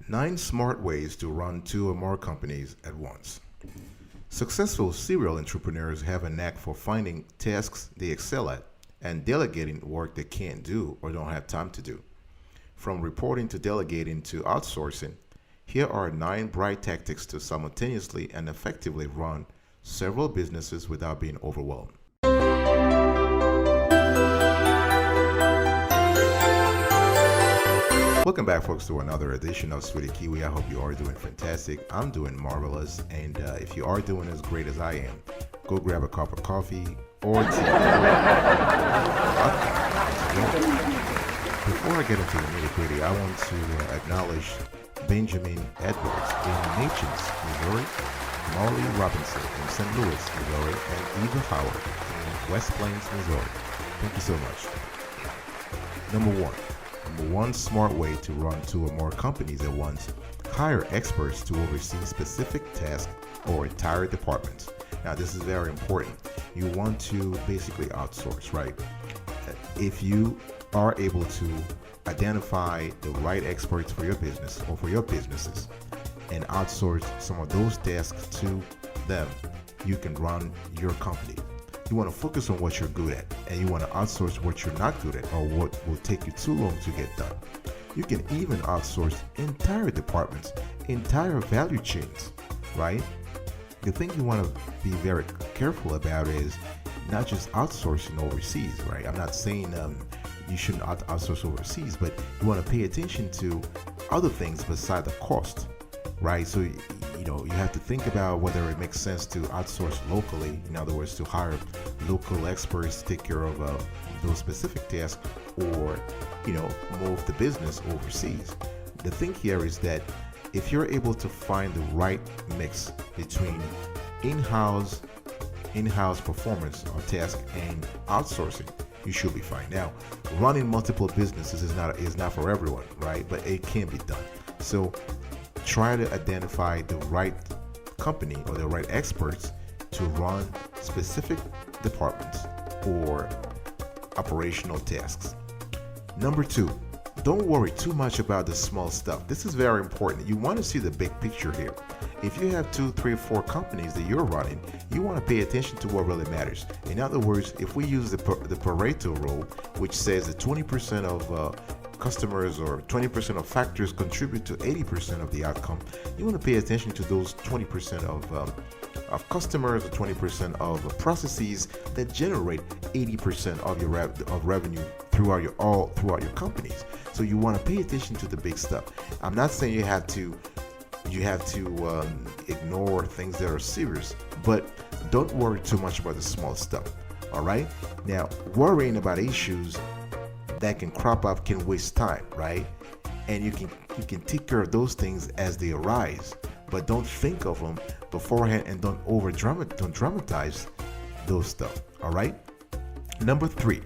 9 smart ways to run 2 or more companies at once. Successful serial entrepreneurs have a knack for finding tasks they excel at and delegating work they can't do or don't have time to do. From reporting to delegating to outsourcing, here are 9 bright tactics to simultaneously and effectively run several businesses without being overwhelmed. Welcome back, folks, to another edition of Sweetie Kiwi. I hope you are doing fantastic. I'm doing marvelous, and if you are doing as great as I am, go grab a cup of coffee or tea. Before I get into the nitty-gritty, I want to acknowledge Benjamin Edwards in Natchez, Missouri, Molly Robinson in St. Louis, Missouri, and Eva Howard in West Plains, Missouri. Thank you so much. Number one smart way to run 2 or more companies at once: hire experts to oversee specific tasks or entire departments. Now, this is very important. You want to basically outsource, right? If you are able to identify the right experts for your business or for your businesses and outsource some of those tasks to them, you can run your company. You want to focus on what you're good at, and you want to outsource what you're not good at or what will take you too long to get done. You can even outsource entire departments, entire value chains, right? The thing you want to be very careful about is not just outsourcing overseas, right? I'm not saying you shouldn't outsource overseas, but you want to pay attention to other things beside the cost, right? So you have to think about whether it makes sense to outsource locally. In other words, to hire local experts to take care of those specific tasks, or move the business overseas. The thing here is that if you're able to find the right mix between in-house performance or task and outsourcing, you should be fine. Now, running multiple businesses is not for everyone, right? But it can be done. So try to identify the right company or the right experts to run specific departments or operational tasks. Number 2, don't worry too much about the small stuff. This is very important. You want to see the big picture here. If you have 2, 3, 4 companies that you're running, you want to pay attention to what really matters. In other words, if we use the Pareto rule, which says that 20% of customers or 20% of factors contribute to 80% of the outcome, you want to pay attention to those 20% of customers or 20% of processes that generate 80% of your revenue throughout your companies. So you want to pay attention to the big stuff. I'm not saying you have to ignore things that are serious, but don't worry too much about the small stuff. All right? Now, worrying about issues that can crop up can waste time, right? And you can take care of those things as they arise, but don't think of them beforehand, and don't dramatize those stuff. All right? Number 3,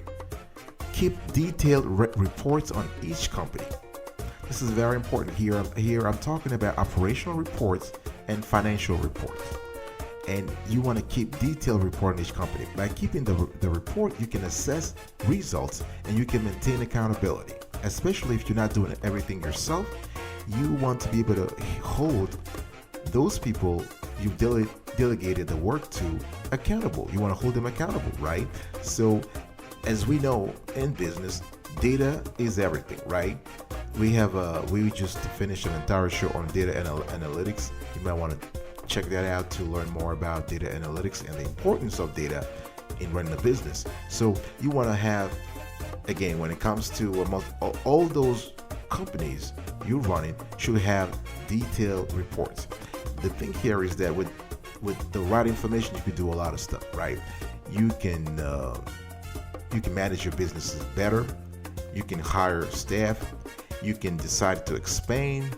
keep detailed reports on each company. This is very important. Here I'm talking about operational reports and financial reports. And you want to keep detailed report on each company. By keeping the report, you can assess results and you can maintain accountability. Especially if you're not doing everything yourself, you want to be able to hold those people you delegated the work to accountable. You want to hold them accountable, right? So as we know in business, data is everything, right? We just finished an entire show on data analytics. You might want to check that out to learn more about data analytics and the importance of data in running a business. So you want to have, again, when it comes to all those companies you're running should have detailed reports. The thing here is that with the right information, you can do a lot of stuff, right? You can manage your businesses better. You can hire staff. You can decide to expand.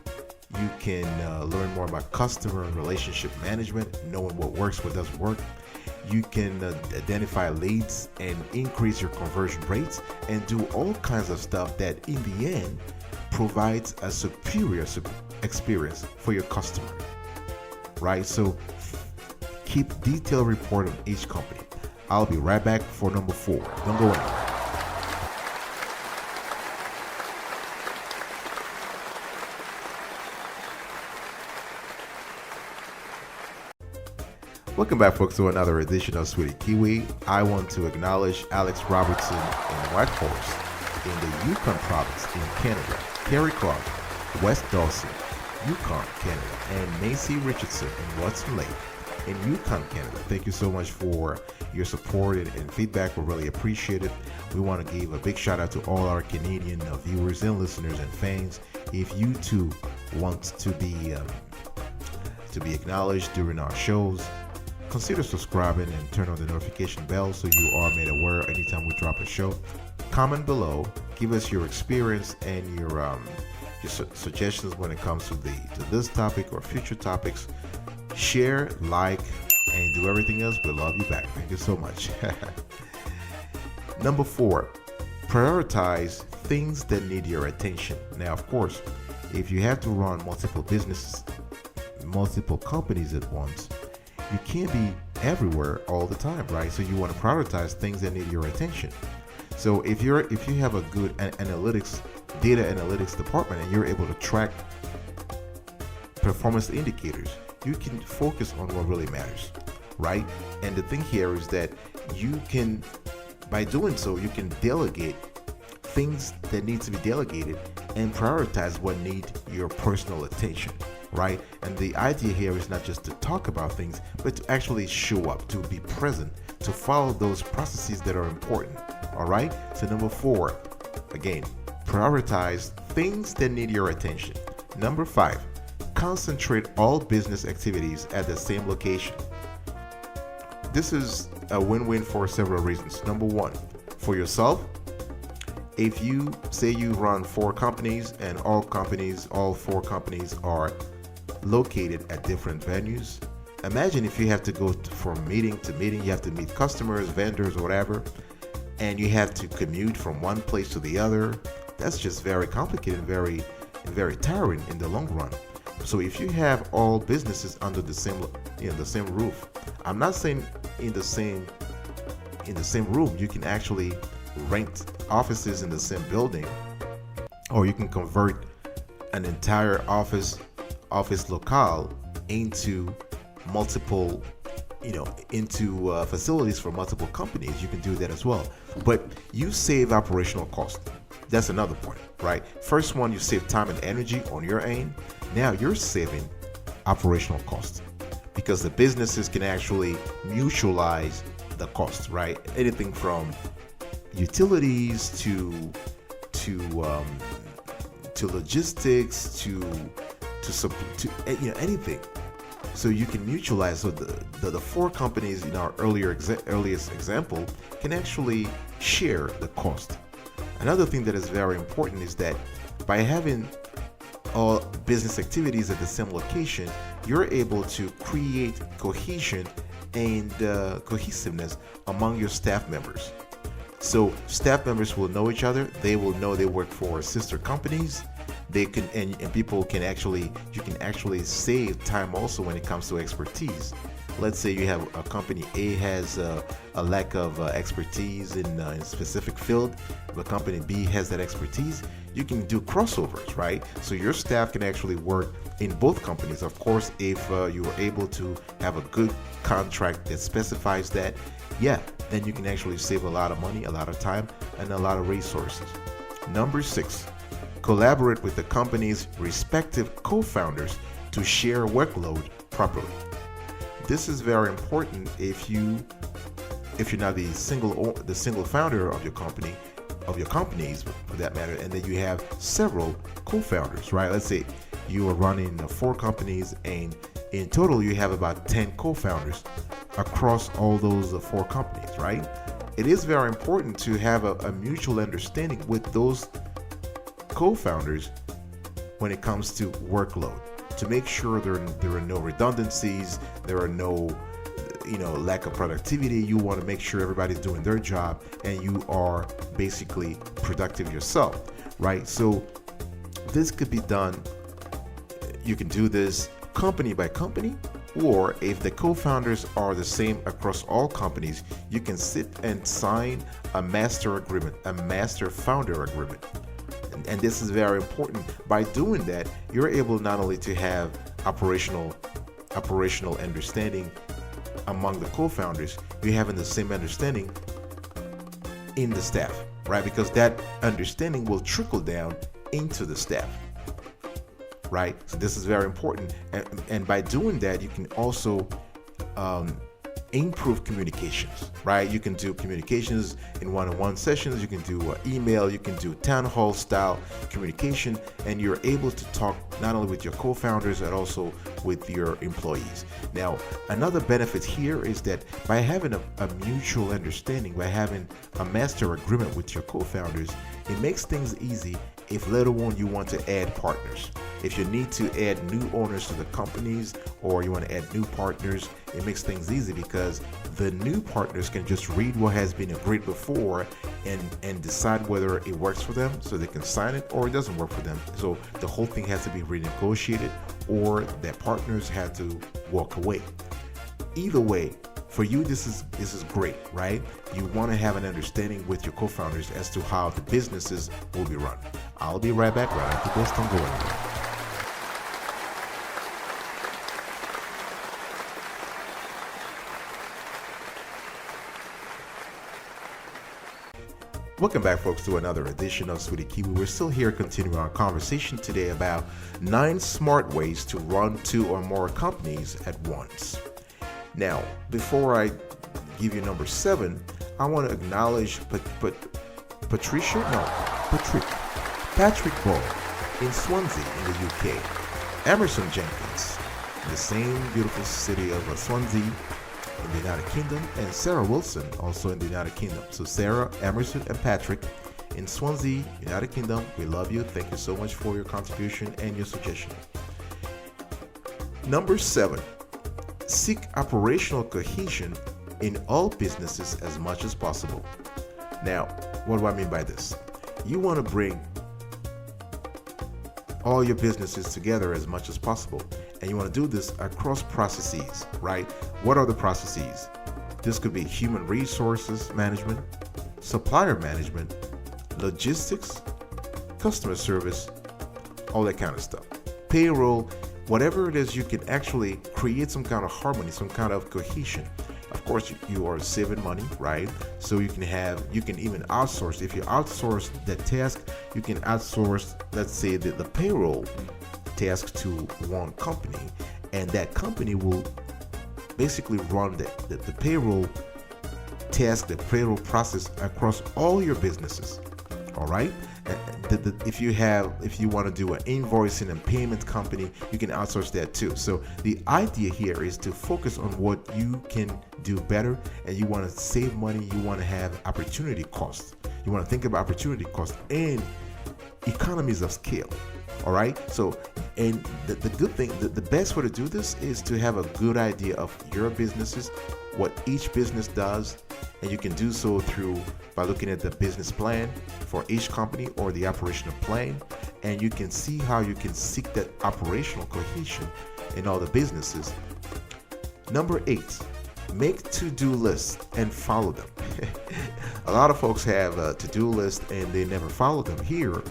You can learn more about customer relationship management, knowing what works, what doesn't work. You can identify leads and increase your conversion rates, and do all kinds of stuff that in the end provides a superior experience for your customer, right? So keep detailed report on each company. I'll be right back for number 4. Don't go anywhere. Welcome back, folks, to another edition of Sweetie Kiwi. I want to acknowledge Alex Robertson in Whitehorse, in the Yukon province in Canada, Kerry Clark, West Dawson, Yukon, Canada, and Macy Richardson in Watson Lake in Yukon, Canada. Thank you so much for your support and feedback. We really appreciate it. We want to give a big shout out to all our Canadian viewers and listeners and fans. If you too want to be acknowledged during our shows, consider subscribing and turn on the notification bell so you are made aware anytime we drop a show. Comment below, give us your experience and your suggestions when it comes to this topic or future topics. Share, like, and do everything else. We love you back. Thank you so much. Number 4, prioritize things that need your attention. Now, of course, if you have to run multiple businesses, multiple companies at once, you can't be everywhere all the time, right? So you want to prioritize things that need your attention. So if you have a good data analytics department and you're able to track performance indicators, you can focus on what really matters, right? And the thing here is that by doing so, you can delegate things that need to be delegated and prioritize what need your personal attention, right? And the idea here is not just to talk about things, but to actually show up, to be present, to follow those processes that are important, all right? So number 4, again, prioritize things that need your attention. Number 5, concentrate all business activities at the same location. This is a win-win for several reasons. Number 1, for yourself, if you say you run 4 companies and all 4 companies are located at different venues, imagine if you have to go from meeting to meeting, you have to meet customers, vendors, whatever, and you have to commute from one place to the other. That's just very complicated and very tiring in the long run. So if you have all businesses under the same roof, I'm not saying in the same room, you can actually rent offices in the same building, or you can convert an entire office locale into multiple facilities for multiple companies. You can do that as well, but you save operational cost. That's another point, right? First one, you save time and energy on your end. Now you're saving operational costs because the businesses can actually mutualize the costs, right? Anything from utilities to logistics to anything. So you can mutualize. So the 4 companies in our earliest example can actually share the cost. Another thing that is very important is that by having all business activities at the same location, you're able to create cohesion and cohesiveness among your staff members. So staff members will know each other. They will know they work for sister companies. They can and people can you can actually save time also when it comes to expertise. Let's say you have a company A has a lack of expertise in a specific field, but company B has that expertise. You can do crossovers, right? So your staff can actually work in both companies. Of course, if you are able to have a good contract that specifies that, then you can actually save a lot of money, a lot of time, and a lot of resources. Number 6, collaborate with the company's respective co-founders to share workload properly. This is very important if you're not the single founder of your companies for that matter, and then you have several co-founders, right? Let's say you are running 4 companies, and in total you have about 10 co-founders across all those 4 companies, right? It is very important to have a mutual understanding with those co-founders when it comes to workload, to make sure there are no redundancies, there are no lack of productivity. You want to make sure everybody's doing their job and you are basically productive yourself, right? So this could be done, you can do this company by company, or if the co-founders are the same across all companies, you can sit and sign a master agreement, a master founder agreement. And this is very important. By doing that, you're able not only to have operational understanding among the co-founders, you're having the same understanding in the staff, right? Because that understanding will trickle down into the staff, right? So this is very important. And by doing that, you can also improve communications, right? You can do communications in one-on-one sessions, you can do email, you can do town hall style communication, and you're able to talk not only with your co-founders but also with your employees. Now, another benefit here is that by having a mutual understanding, by having a master agreement with your co-founders, it makes things easy if later on you want to add partners. If you need to add new owners to the companies, or you want to add new partners, it makes things easy because the new partners can just read what has been agreed before and decide whether it works for them, so they can sign it, or it doesn't work for them. So the whole thing has to be renegotiated, or their partners have to walk away. Either way, for you, this is great, right? You want to have an understanding with your co-founders as to how the businesses will be run. I'll be right back right after this. Don't go anywhere. Welcome back, folks, to another edition of Sweetie Kiwi. We're still here continuing our conversation today about 9 smart ways to run 2 or more companies at once. Now, before I give you number 7, I want to acknowledge Patrick Ball in Swansea in the UK, Emerson Jenkins in the same beautiful city of Swansea in the United Kingdom, and Sarah Wilson also in the United Kingdom. So Sarah, Emerson, and Patrick in Swansea, United Kingdom, we love you. Thank you so much for your contribution and your suggestion. Number 7, seek operational cohesion in all businesses as much as possible. Now, what do I mean by this? You want to bring all your businesses together as much as possible, and you want to do this across processes, right? What are the processes? This could be human resources management, supplier management, logistics, customer service, all that kind of stuff. Payroll, whatever it is, you can actually create some kind of harmony, some kind of cohesion. Of course, you are saving money, right? So you can even outsource. If you outsource the task, you can outsource, let's say, the payroll task to one company, and that company will basically run the payroll task, the payroll process across all your businesses. All right. If you want to do an invoicing and payment company, you can outsource that too. So the idea here is to focus on what you can do better, and you want to save money. You want to have opportunity costs. You want to think about opportunity costs and economies of scale. All right. So, and the good thing, the best way to do this is to have a good idea of your businesses, what each business does, and you can do so by looking at the business plan for each company or the operational plan, and you can see how you can seek that operational cohesion in all the businesses. Number 8, make to-do lists and follow them. A lot of folks have a to-do list and they never follow them. Here,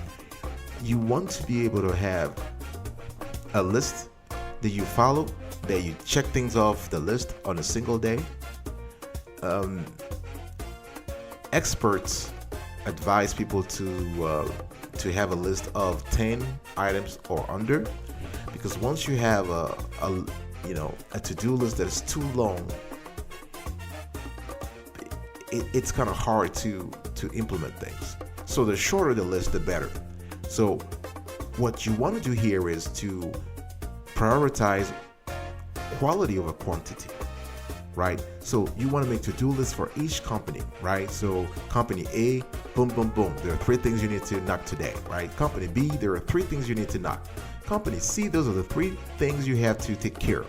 you want to be able to have a list that you follow, that you check things off the list on a single day. Experts advise people to have a list of 10 items or under, because once you have a to-do list that is too long, it's kind of hard to implement things. So the shorter the list, the better. So what you want to do here is to prioritize quality over quantity, right? So you want to make to-do lists for each company, right? So company A, boom, boom, boom. There are 3 things you need to knock today, right? Company B, there are 3 things you need to knock. Company C, those are the 3 things you have to take care of.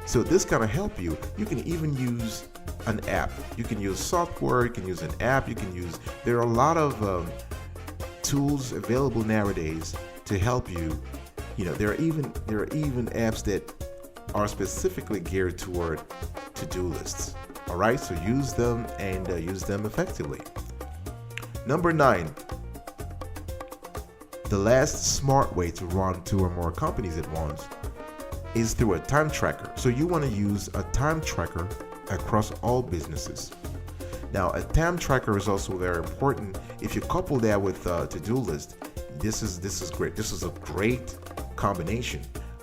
So this kind of help you. You can even use an app. You can use software. You can use an app. There are a lot of tools available nowadays to help you. There are even apps that are specifically geared toward to-do lists. All right, so use them and use them effectively. Number 9, the last smart way to run 2 or more companies at once is through a time tracker. So you want to use a time tracker across all businesses. Now, a time tracker is also very important. If you couple that with a to-do list, this is great. This is a great combination.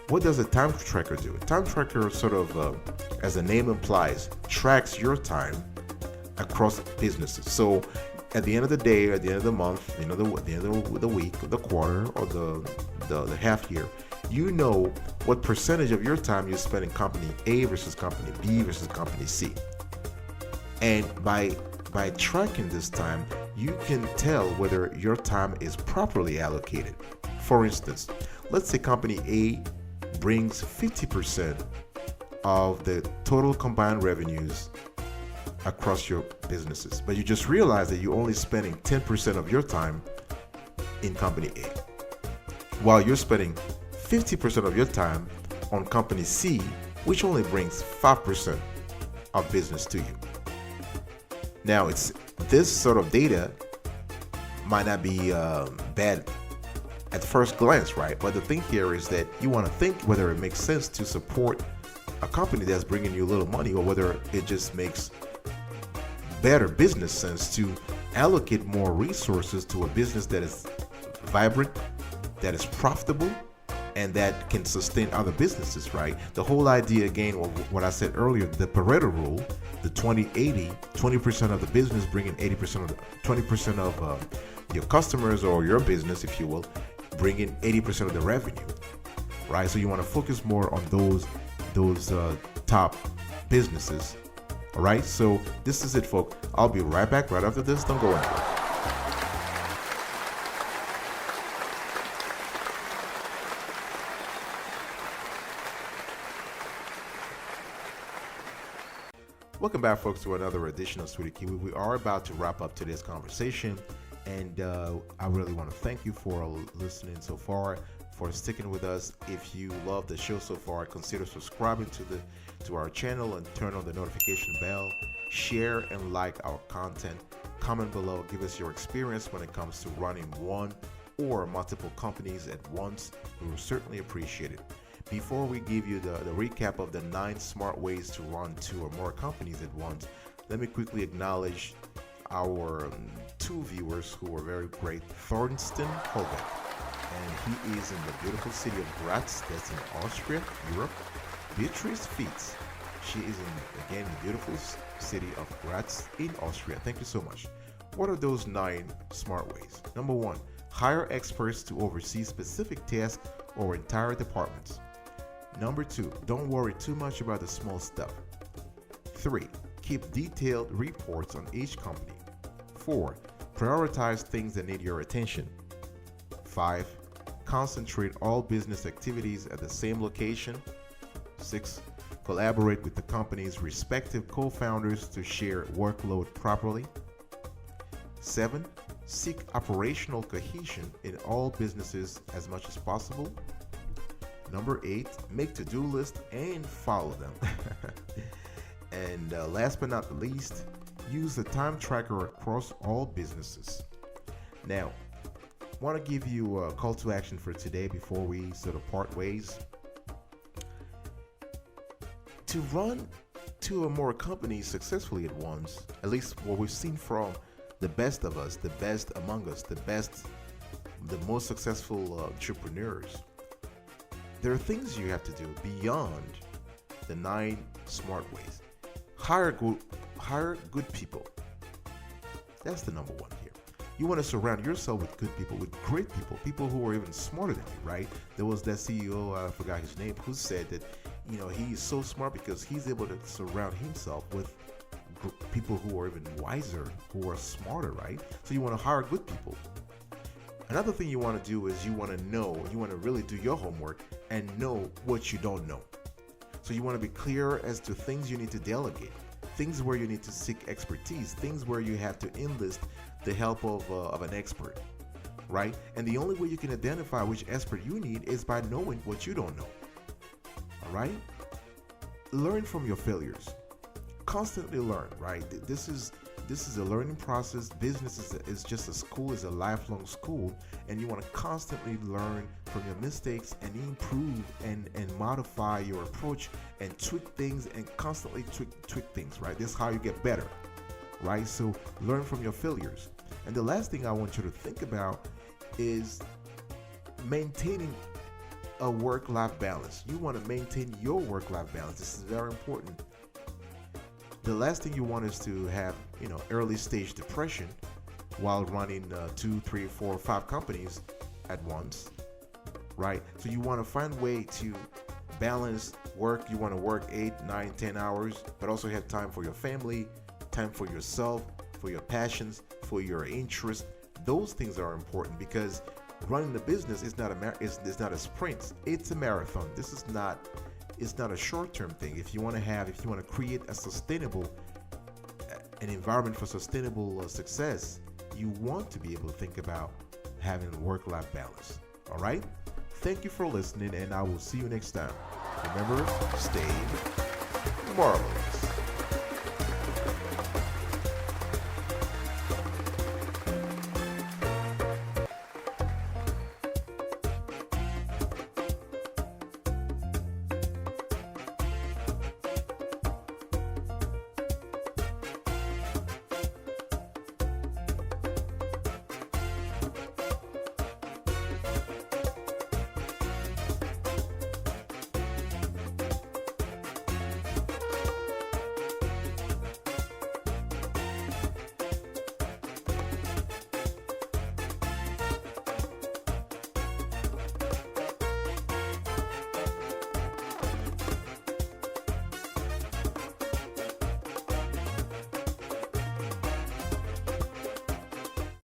What does a time tracker do? A time tracker sort of, as the name implies, tracks your time across businesses. So at the end of the day, at the end of the month, the end of the week, the quarter, or the half year, you know what percentage of your time you spend in company A versus company B versus company C. And by tracking this time, you can tell whether your time is properly allocated. For instance, let's say company A brings 50% of the total combined revenues across your businesses, but you just realize that you're only spending 10% of your time in company A, while you're spending 50% of your time on company C, which only brings 5% of business to you. Now, it's this sort of data might not be bad at first glance, right? But the thing here is that you want to think whether it makes sense to support a company that's bringing you a little money, or whether it just makes better business sense to allocate more resources to a business that is vibrant, that is profitable, and that can sustain other businesses, right? The whole idea, again, of what I said earlier, the Pareto rule, the 20-80, 20% of the business bringing 80% of the 20% of your customers or your business, if you will, bringing 80% of the revenue, right? So you want to focus more on those top businesses. All right, so this is it, folks. I'll be right back right after this. Don't go anywhere. Welcome back, folks, to another edition of Sweetie Kiwi. We are about to wrap up today's conversation, and I really want to thank you for listening so far, for sticking with us. If you love the show so far, consider subscribing to our channel and turn on the notification bell. Share and like our content. Comment below. Give us your experience when it comes to running one or multiple companies at once. We will certainly appreciate it. Before we give you the recap of the 9 smart ways to run 2 or more companies at once, let me quickly acknowledge our 2 viewers who were very great. Thorsten Holbeck, and he is in the beautiful city of Graz, that's in Austria, Europe. Beatrice Fietz, she is in the beautiful city of Graz in Austria. Thank you so much. What are those 9 smart ways? Number 1, hire experts to oversee specific tasks or entire departments. Number 2, don't worry too much about the small stuff. 3, keep detailed reports on each company. 4, prioritize things that need your attention. 5, concentrate all business activities at the same location. 6, collaborate with the company's respective co-founders to share workload properly. 7, seek operational cohesion in all businesses as much as possible. Number 8, make to-do lists and follow them. And last but not least, use the time tracker across all businesses. Now, I want to give you a call to action for today before we sort of part ways. To run 2 or more companies successfully at once, at least what we've seen from the best of us, the best among us, the most successful entrepreneurs, there are things you have to do beyond the 9 smart ways. Hire good people. That's the number 1 here. You want to surround yourself with good people, with great people who are even smarter than you, right? There was that CEO, I forgot his name, who said that, he's so smart because he's able to surround himself with people who are even wiser, who are smarter, right? So you want to hire good people. Another thing you want to do is you want to really do your homework and know what you don't know. So you want to be clear as to things you need to delegate, things where you need to seek expertise, things where you have to enlist the help of an expert, right? And the only way you can identify which expert you need is by knowing what you don't know. All right? Learn from your failures. Constantly learn, right? This is this is a learning process. Business is just a school, is a lifelong school, and you want to constantly learn from your mistakes and improve and modify your approach and tweak things and constantly tweak things, right? This is how you get better, right? So learn from your failures. And the last thing I want you to think about is maintaining a work-life balance. You want to maintain your work-life balance. This is very important. The last thing you want is to have, early stage depression while running 2, 3, 4, 5 companies at once, right? So you want to find a way to balance work. You want to work 8, 9, 10 hours, but also have time for your family, time for yourself, for your passions, for your interests. Those things are important because running the business is not a sprint. It's a marathon. It's not a short-term thing. If you want to create an environment for sustainable success, you want to be able to think about having work-life balance. All right? Thank you for listening, and I will see you next time. Remember, stay marvelous.